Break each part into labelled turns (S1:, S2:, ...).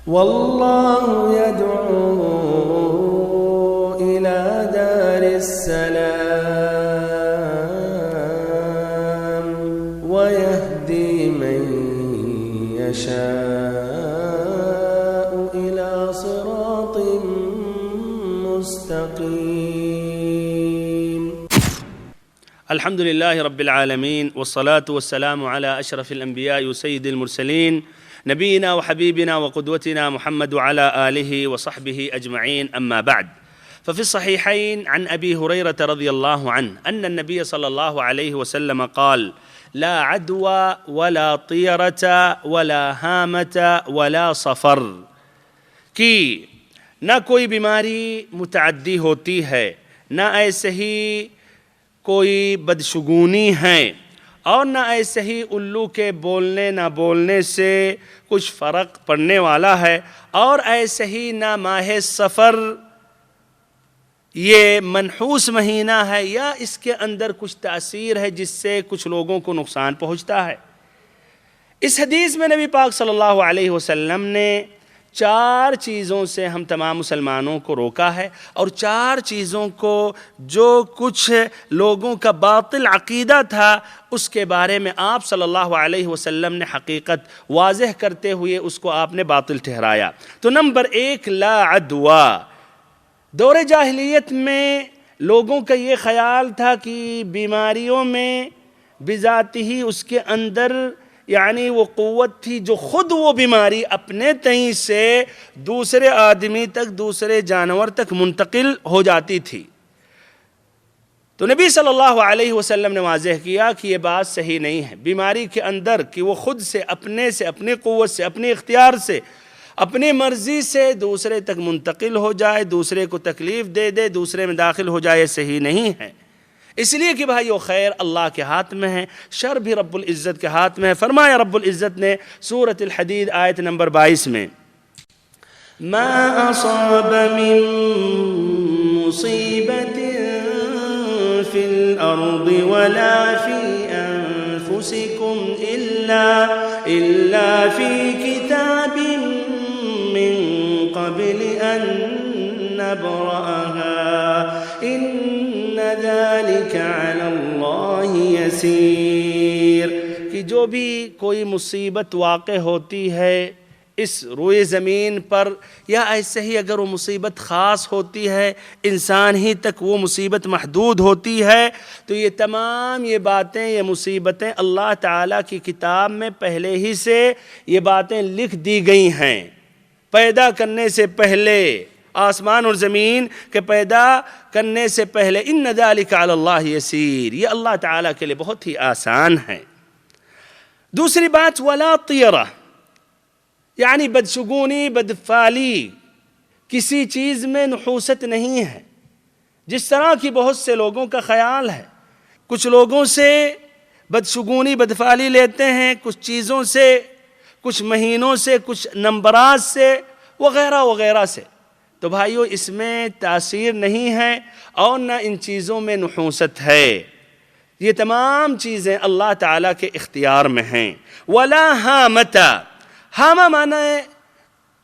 S1: والله يدعو إلى دار السلام ويهدي من يشاء إلى صراط مستقيم.
S2: الحمد لله رب العالمين والصلاة والسلام على أشرف الأنبياء وسيد المرسلين نبينا وحبيبنا وقدوتنا محمد وعلى آله وصحبه أجمعين. أما بعد، ففي الصحيحين عن أبي هريرة رضي الله عنه أن النبي صلى الله عليه وسلم قال: لا عدوى ولا طيرة ولا هامة ولا صفر، کہ نہ کوئی بیماری متعدی ہوتی ہے، نہ ایسے ہی کوئی بدشگونی ہے، اور نہ ایسے ہی الو کے بولنے نہ بولنے سے کچھ فرق پڑنے والا ہے، اور ایسے ہی نہ ماہ سفر یہ منحوس مہینہ ہے یا اس کے اندر کچھ تاثیر ہے جس سے کچھ لوگوں کو نقصان پہنچتا ہے۔ اس حدیث میں نبی پاک صلی اللہ علیہ وسلم نے 4 چیزوں سے ہم تمام مسلمانوں کو روکا ہے، اور 4 چیزوں کو جو کچھ لوگوں کا باطل عقیدہ تھا اس کے بارے میں آپ صلی اللہ علیہ وسلم نے حقیقت واضح کرتے ہوئے اس کو آپ نے باطل ٹھہرایا۔ تو نمبر 1، لا عدوى۔ دور جاہلیت میں لوگوں کا یہ خیال تھا کہ بیماریوں میں بذاتی ہی اس کے اندر یعنی وہ قوت تھی جو خود وہ بیماری اپنے تئیں سے دوسرے آدمی تک، دوسرے جانور تک منتقل ہو جاتی تھی۔ تو نبی صلی اللہ علیہ وسلم نے واضح کیا کہ یہ بات صحیح نہیں ہے۔ بیماری کے اندر کہ وہ خود سے، اپنے سے، اپنی قوت سے، اپنے اختیار سے، اپنی مرضی سے دوسرے تک منتقل ہو جائے، دوسرے کو تکلیف دے دے، دوسرے میں داخل ہو جائے، صحیح نہیں ہے۔ اس لیے کہ بھائیو، خیر اللہ کے ہاتھ میں ہے، شر بھی رب العزت کے ہاتھ میں ہے۔ فرمایا رب العزت نے سورۃ الحدید آیت نمبر 22 میں: ما اصاب من مصیبت فی الارض ولا فی انفسکم الا فی کتاب من قبل ان نبرأها ان ذلك علی اللہ یسیر، کہ جو بھی کوئی مصیبت واقع ہوتی ہے اس روئے زمین پر، یا ایسے ہی اگر وہ مصیبت خاص ہوتی ہے، انسان ہی تک وہ مصیبت محدود ہوتی ہے، تو یہ تمام یہ باتیں، یہ مصیبتیں اللہ تعالیٰ کی کتاب میں پہلے ہی سے یہ باتیں لکھ دی گئی ہیں۔ پیدا کرنے سے پہلے، آسمان اور زمین کے پیدا کرنے سے پہلے، ان ذالک علی اللہ یسیر، یہ اللہ تعالیٰ کے لیے بہت ہی آسان ہے۔ دوسری بات، ولا طیرہ، یعنی بدشگونی، بدفعلی، کسی چیز میں نحوست نہیں ہے، جس طرح کی بہت سے لوگوں کا خیال ہے۔ کچھ لوگوں سے بدشگونی، بدفعلی لیتے ہیں، کچھ چیزوں سے، کچھ مہینوں سے، کچھ نمبرات سے، وغیرہ وغیرہ سے۔ تو بھائیو، اس میں تاثیر نہیں ہے اور نہ ان چیزوں میں نحوست ہے، یہ تمام چیزیں اللہ تعالیٰ کے اختیار میں ہیں۔ ولا ہامۃ، ہامہ معنی ہے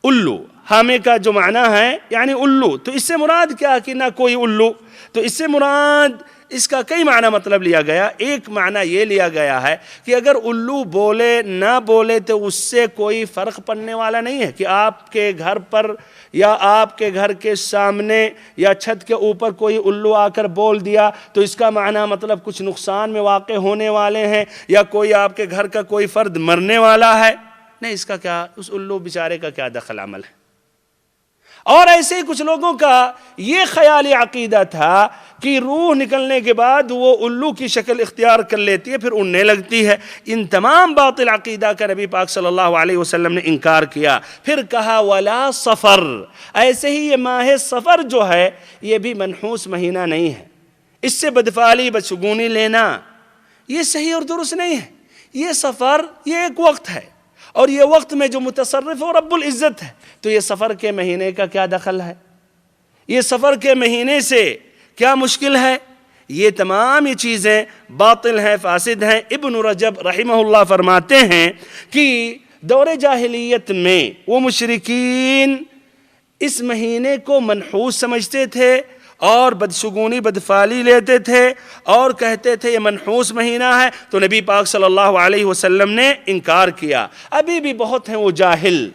S2: الو، ہامے کا جو معنی ہے یعنی الو، تو اس سے مراد کیا کہ نہ کوئی الو، تو اس سے مراد اس کا کئی معنی مطلب لیا گیا۔ ایک معنی یہ لیا گیا ہے کہ اگر الو بولے نہ بولے تو اس سے کوئی فرق پڑنے والا نہیں ہے، کہ آپ کے گھر پر یا آپ کے گھر کے سامنے یا چھت کے اوپر کوئی الو آ کر بول دیا تو اس کا معنی مطلب کچھ نقصان میں واقع ہونے والے ہیں، یا کوئی آپ کے گھر کا کوئی فرد مرنے والا ہے، نہیں، اس کا کیا، اس الو بیچارے کا کیا دخل عمل ہے۔ اور ایسے ہی کچھ لوگوں کا یہ خیالی عقیدہ تھا کہ روح نکلنے کے بعد وہ الو کی شکل اختیار کر لیتی ہے، پھر اڑنے لگتی ہے۔ ان تمام باطل عقیدہ کا نبی پاک صلی اللہ علیہ وسلم نے انکار کیا۔ پھر کہا ولا صفر، ایسے ہی یہ ماہ صفر جو ہے یہ بھی منحوس مہینہ نہیں ہے، اس سے بدفعلی، بدشگونی لینا یہ صحیح اور درست نہیں ہے۔ یہ سفر یہ ایک وقت ہے، اور یہ وقت میں جو متصرف ہو رب العزت ہے، تو یہ سفر کے مہینے کا کیا دخل ہے؟ یہ سفر کے مہینے سے کیا مشکل ہے؟ یہ تمام یہ چیزیں باطل ہیں، فاسد ہیں۔ ابن رجب رحمہ اللہ فرماتے ہیں کہ دور جاہلیت میں وہ مشرکین اس مہینے کو منحوس سمجھتے تھے اور بدشگونی بدفعلی لیتے تھے اور کہتے تھے یہ منحوس مہینہ ہے، تو نبی پاک صلی اللہ علیہ وسلم نے انکار کیا۔ ابھی بھی بہت ہیں وہ جاہل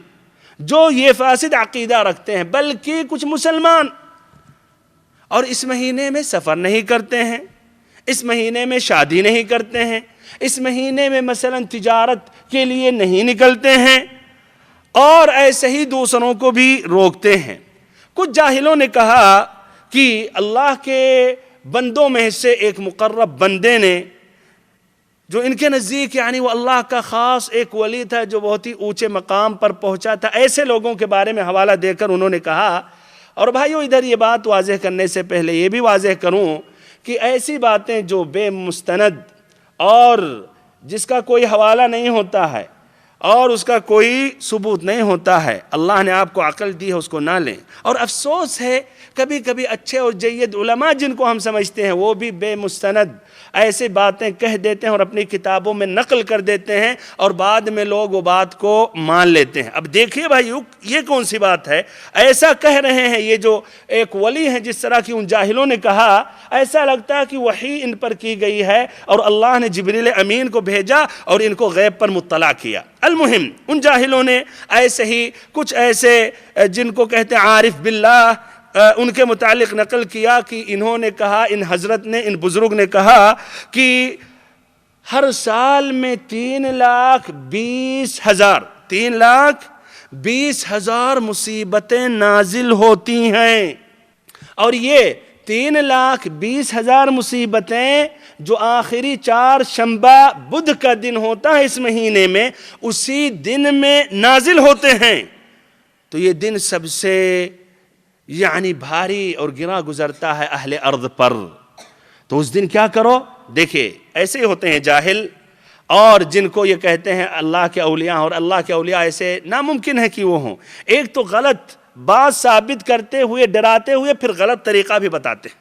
S2: جو یہ فاسد عقیدہ رکھتے ہیں، بلکہ کچھ مسلمان اور اس مہینے میں سفر نہیں کرتے ہیں، اس مہینے میں شادی نہیں کرتے ہیں، اس مہینے میں مثلا تجارت کے لیے نہیں نکلتے ہیں، اور ایسے ہی دوسروں کو بھی روکتے ہیں۔ کچھ جاہلوں نے کہا کہ اللہ کے بندوں میں سے ایک مقرب بندے نے، جو ان کے نزدیک یعنی وہ اللہ کا خاص ایک ولی تھا جو بہت ہی اونچے مقام پر پہنچا تھا، ایسے لوگوں کے بارے میں حوالہ دے کر انہوں نے کہا، اور بھائیو ادھر یہ بات واضح کرنے سے پہلے یہ بھی واضح کروں کہ ایسی باتیں جو بے مستند اور جس کا کوئی حوالہ نہیں ہوتا ہے اور اس کا کوئی ثبوت نہیں ہوتا ہے، اللہ نے آپ کو عقل دی ہے، اس کو نہ لیں۔ اور افسوس ہے کبھی کبھی اچھے اور جید علماء جن کو ہم سمجھتے ہیں وہ بھی بے مستند ایسے باتیں کہہ دیتے ہیں اور اپنی کتابوں میں نقل کر دیتے ہیں، اور بعد میں لوگ وہ بات کو مان لیتے ہیں۔ اب دیکھیے بھائیو، یہ کون سی بات ہے؟ ایسا کہہ رہے ہیں یہ جو ایک ولی ہیں، جس طرح کی ان جاہلوں نے کہا، ایسا لگتا ہے کہ وحی ان پر کی گئی ہے اور اللہ نے جبریل امین کو بھیجا اور ان کو غیب پر مطلع کیا۔ المہم ان جاہلوں نے ایسے ہی کچھ ایسے جن کو کہتے ہیں عارف باللہ، ان کے متعلق نقل کیا کہ انہوں نے کہا، ان حضرت نے، ان بزرگ نے کہا کہ ہر سال میں 3,20,000 مصیبتیں نازل ہوتی ہیں، اور یہ 3,20,000 مصیبتیں جو آخری 4 شنبہ بدھ کا دن ہوتا ہے اس مہینے میں، اسی دن میں نازل ہوتے ہیں۔ تو یہ دن سب سے یعنی بھاری اور گراں گزرتا ہے اہل ارض پر۔ تو اس دن کیا کرو؟ دیکھیں ایسے ہی ہوتے ہیں جاہل، اور جن کو یہ کہتے ہیں اللہ کے اولیاء، اور اللہ کے اولیاء ایسے ناممکن ہے کہ وہ ہوں۔ ایک تو غلط بات ثابت کرتے ہوئے، ڈراتے ہوئے، پھر غلط طریقہ بھی بتاتے ہیں۔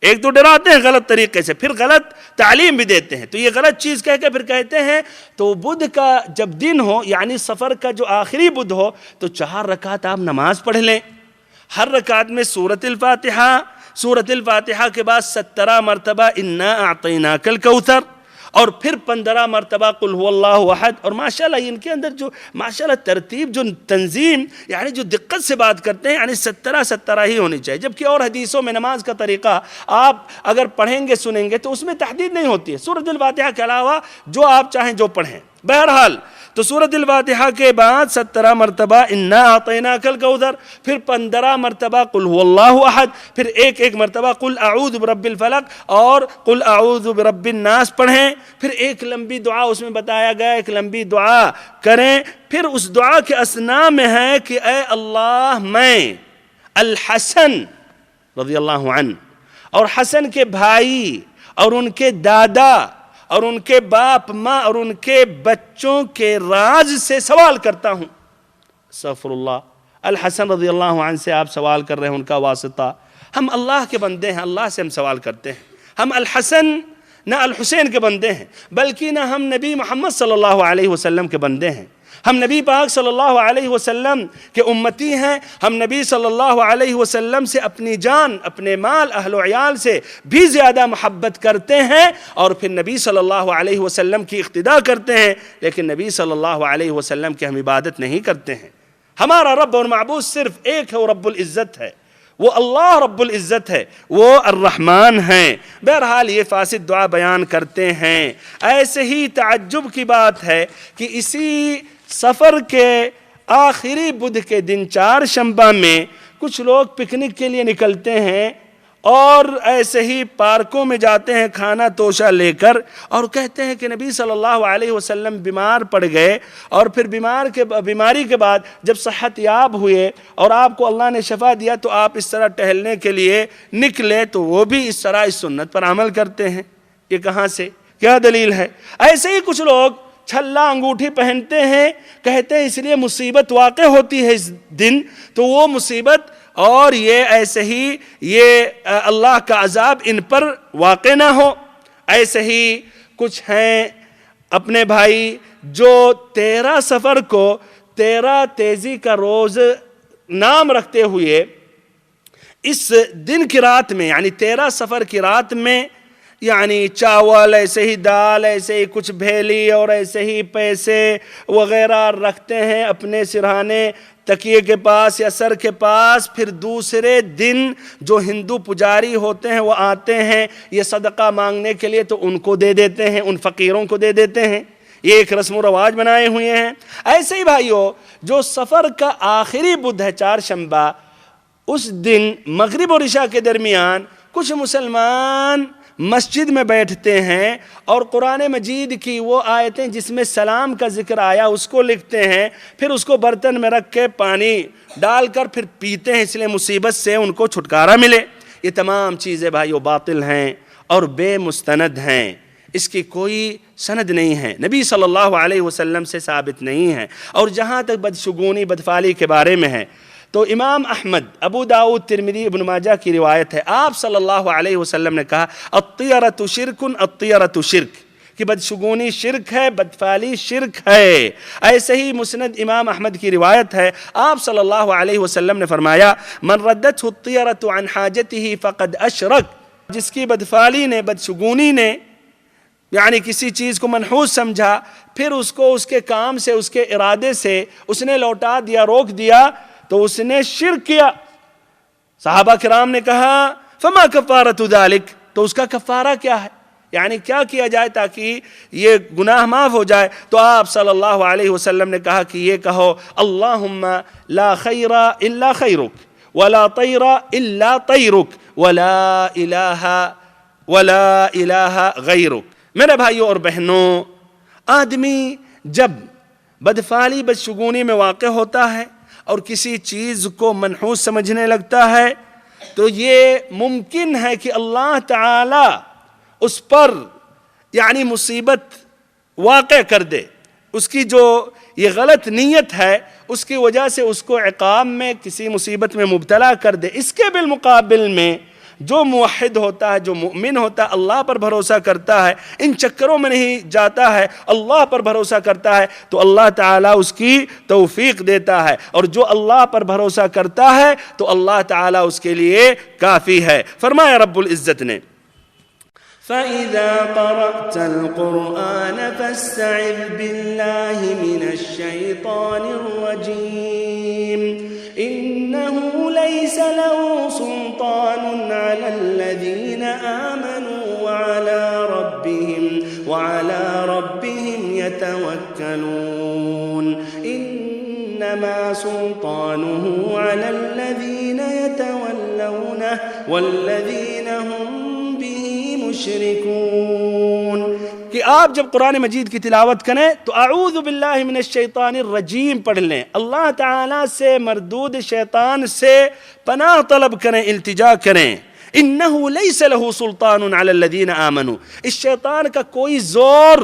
S2: ایک تو ڈراتے ہیں غلط طریقے سے، پھر غلط تعلیم بھی دیتے ہیں۔ تو یہ غلط چیز کہہ کے پھر کہتے ہیں تو بدھ کا جب دن ہو، یعنی سفر کا جو آخری بدھ ہو، تو 4 رکعت آپ نماز پڑھ لیں، ہر رکعت میں سورۃ الفاتحہ کے بعد 17 مرتبہ انا اعطیناک الکوثر، اور پھر 15 مرتبہ قل هو اللہ احد۔ اور ماشاءاللہ ان کے اندر جو ماشاءاللہ ترتیب، جو تنظیم، یعنی جو دقت سے بات کرتے ہیں، یعنی 17 ہی ہونی چاہیے، جبکہ اور حدیثوں میں نماز کا طریقہ آپ اگر پڑھیں گے سنیں گے تو اس میں تحدید نہیں ہوتی ہے، سورۃ الفاتحہ کے علاوہ جو آپ چاہیں جو پڑھیں۔ بہرحال تو سورۃ الفاتحہ کے بعد 17 مرتبہ انا اعطیناک الکوثر، پھر 15 مرتبہ قل هو اللہ احد، پھر ایک مرتبہ قل اعوذ برب الفلق اور قل اعوذ برب الناس پڑھیں، پھر ایک لمبی دعا اس میں بتایا گیا، ایک لمبی دعا کریں۔ پھر اس دعا کے اثناء میں ہے کہ اے اللہ، میں الحسن رضی اللہ عنہ اور حسن کے بھائی اور ان کے دادا اور ان کے باپ ماں اور ان کے بچوں کے راز سے سوال کرتا ہوں۔ استغفر اللہ، الحسن رضی اللہ عنہ سے آپ سوال کر رہے ہیں، ان کا واسطہ۔ ہم اللہ کے بندے ہیں، اللہ سے ہم سوال کرتے ہیں۔ ہم الحسن نہ الحسین کے بندے ہیں، بلکہ نہ ہم نبی محمد صلی اللہ علیہ وسلم کے بندے ہیں۔ ہم نبی پاک صلی اللہ علیہ وسلم کے امتی ہیں۔ ہم نبی صلی اللہ علیہ وسلم سے اپنی جان، اپنے مال، اہل و عیال سے بھی زیادہ محبت کرتے ہیں، اور پھر نبی صلی اللہ علیہ وسلم کی اقتداء کرتے ہیں، لیکن نبی صلی اللہ علیہ وسلم کی ہم عبادت نہیں کرتے ہیں۔ ہمارا رب اور معبود صرف ایک ہے، وہ رب العزت ہے، وہ اللہ رب العزت ہے، وہ الرحمن ہیں۔ بہرحال یہ فاسد دعا بیان کرتے ہیں۔ ایسے ہی تعجب کی بات ہے کہ اسی سفر کے آخری بدھ کے دن 4 شنبہ میں کچھ لوگ پکنک کے لیے نکلتے ہیں اور ایسے ہی پارکوں میں جاتے ہیں کھانا توشہ لے کر، اور کہتے ہیں کہ نبی صلی اللہ علیہ وسلم بیمار پڑ گئے، اور پھر بیماری کے بعد جب صحت یاب ہوئے اور آپ کو اللہ نے شفا دیا تو آپ اس طرح ٹہلنے کے لیے نکلے، تو وہ بھی اس طرح اس سنت پر عمل کرتے ہیں۔ یہ کہاں سے، کیا دلیل ہے؟ ایسے ہی کچھ لوگ چھلا انگوٹھی پہنتے ہیں، کہتے ہیں اس لیے مصیبت واقع ہوتی ہے اس دن، تو وہ مصیبت اور یہ ایسے ہی یہ اللہ کا عذاب ان پر واقع نہ ہو۔ ایسے ہی کچھ ہیں اپنے بھائی جو 13 سفر کو 13 تیزی کا روز نام رکھتے ہوئے اس دن کی رات میں یعنی 13 سفر کی رات میں یعنی چاول ایسے ہی دال ایسے ہی کچھ بھیلی اور ایسے ہی پیسے وغیرہ رکھتے ہیں اپنے سرہانے تکیے کے پاس یا سر کے پاس، پھر دوسرے دن جو ہندو پجاری ہوتے ہیں وہ آتے ہیں یہ صدقہ مانگنے کے لیے تو ان کو دے دیتے ہیں، ان فقیروں کو دے دیتے ہیں، یہ ایک رسم و رواج بنائے ہوئے ہیں۔ ایسے ہی بھائیو جو سفر کا آخری بدھ ہے چہارشنبہ، اس دن مغرب اور عشاء کے درمیان کچھ مسلمان مسجد میں بیٹھتے ہیں اور قرآن مجید کی وہ آیتیں جس میں سلام کا ذکر آیا اس کو لکھتے ہیں، پھر اس کو برتن میں رکھ کے پانی ڈال کر پھر پیتے ہیں، اس لیے مصیبت سے ان کو چھٹکارا ملے۔ یہ تمام چیزیں بھائیو باطل ہیں اور بے مستند ہیں، اس کی کوئی سند نہیں ہے، نبی صلی اللہ علیہ وسلم سے ثابت نہیں ہے۔ اور جہاں تک بدشگونی بدفعلی کے بارے میں ہے تو امام احمد، ابو داؤد، ترمذی، ابن ماجہ کی روایت ہے، آپ صلی اللہ علیہ وسلم نے کہا الطیرۃ شرک، الطیرۃ شرک، کہ بدشگونی شرک ہے، بدفعلی شرک ہے۔ ایسے ہی مسند امام احمد کی روایت ہے، آپ صلی اللہ علیہ وسلم نے فرمایا من ردتہ الطیرۃ عن حاجتہ فقد اشرک، جس کی بدفعلی نے بدشگونی نے یعنی کسی چیز کو منحوس سمجھا پھر اس کو اس کے کام سے اس کے ارادے سے اس نے لوٹا دیا، روک دیا تو اس نے شرک کیا۔ صحابہ کرام نے کہا فما کفارۃ ذالک، تو اس کا کفارہ کیا ہے، یعنی کیا کیا جائے تاکہ یہ گناہ معاف ہو جائے؟ تو آپ صلی اللہ علیہ وسلم نے کہا کہ یہ کہو اللہم لا خیر الا خیرک ولا طیر الا طیرک ولا الہ غیرک۔ میرے بھائیوں اور بہنوں، آدمی جب بدفعلی بدشگونی میں واقع ہوتا ہے اور کسی چیز کو منحوس سمجھنے لگتا ہے تو یہ ممکن ہے کہ اللہ تعالی اس پر یعنی مصیبت واقع کر دے، اس کی جو یہ غلط نیت ہے اس کی وجہ سے اس کو عقاب میں کسی مصیبت میں مبتلا کر دے۔ اس کے بالمقابل میں جو موحد ہوتا ہے، جو مؤمن ہوتا ہے، اللہ پر بھروسہ کرتا ہے، ان چکروں میں نہیں جاتا ہے، اللہ پر بھروسہ کرتا ہے تو اللہ تعالیٰ اس کی توفیق دیتا ہے، اور جو اللہ پر بھروسہ کرتا ہے تو اللہ تعالیٰ اس کے لیے کافی ہے۔ فرمایا رب العزت نے
S1: فَإِذَا قَرَأْتَ الْقُرْآنَ فَاسْتَعِذْ بِاللَّهِ مِنَ الشَّيْطَانِ الرَّجِيمِ إِنَّهُ لَيْسَ لَهُ سُلْطَانٌ عَلَى الَّذِينَ آمَنُوا وَعَلَى رَبِّهِمْ يَتَوَكَّلُونَ إِنَّمَا سُلْطَانُهُ عَلَى الَّذِينَ يَتَوَلَّوْنَهُ وَالَّذِينَ هُمْ مشرکون۔ کہ آپ جب قرآن مجید کی تلاوت کریں تو اعوذ باللہ من الشیطان الرجیم پڑھ لیں، اللہ تعالیٰ سے مردود شیطان سے پناہ طلب کریں، التجا کریں۔ انہو لیس لہ سلطان علی الذین آمنوا، اس شیطان کا کوئی زور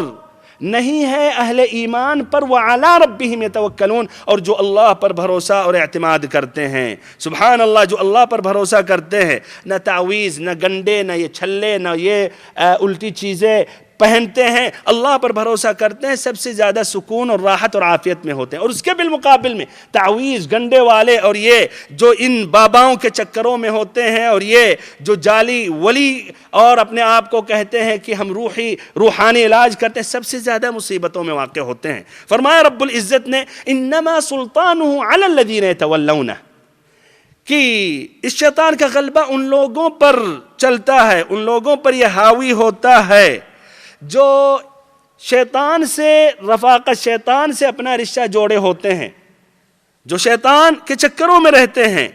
S1: نہیں ہے اہل ایمان پر، وعلی ربہم یتوکلون، اور جو اللہ پر بھروسہ اور اعتماد کرتے ہیں۔ سبحان اللہ، جو اللہ پر بھروسہ کرتے ہیں، نہ تعویذ، نہ گنڈے، نہ یہ چھلے، نہ یہ الٹی چیزیں پہنتے ہیں، اللہ پر بھروسہ کرتے ہیں، سب سے زیادہ سکون اور راحت اور عافیت میں ہوتے ہیں۔ اور اس کے بالمقابل میں تعویذ، گنڈے والے اور یہ جو ان باباؤں کے چکروں میں ہوتے ہیں اور یہ جو جعلی ولی اور اپنے آپ کو کہتے ہیں کہ ہم روحانی علاج کرتے ہیں، سب سے زیادہ مصیبتوں میں واقع ہوتے ہیں۔ فرمایا رب العزت نے انما سلطانہ علی الذین یتولونہ، کہ اس شیطان کا غلبہ ان لوگوں پر چلتا ہے، ان لوگوں پر یہ حاوی ہوتا ہے جو شیطان سے رفاقت، شیطان سے اپنا رشتہ جوڑے ہوتے ہیں، جو شیطان کے چکروں میں رہتے ہیں۔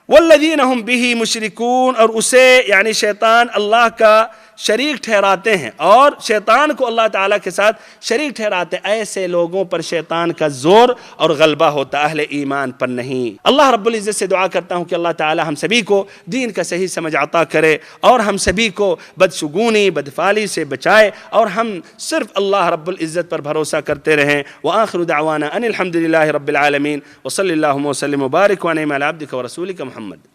S1: والذین ہم بہ مشرکون، اور اسے یعنی شیطان اللہ کا شریک ٹھہراتے ہیں اور شیطان کو اللہ تعالیٰ کے ساتھ شریک ٹھہراتے ہیں، ایسے لوگوں پر شیطان کا زور اور غلبہ ہوتا، اہل ایمان پر نہیں۔ اللہ رب العزت سے دعا کرتا ہوں کہ اللہ تعالیٰ ہم سبھی کو دین کا صحیح سمجھ عطا کرے اور ہم سبھی کو بدشگونی بدفعلی سے بچائے اور ہم صرف اللہ رب العزت پر بھروسہ کرتے رہیں۔ وآخر دعوانا ان الحمد للہ رب العالمین، وصلی اللہ وسلم وبارک وانعم علی عبدک ورسولک محمد۔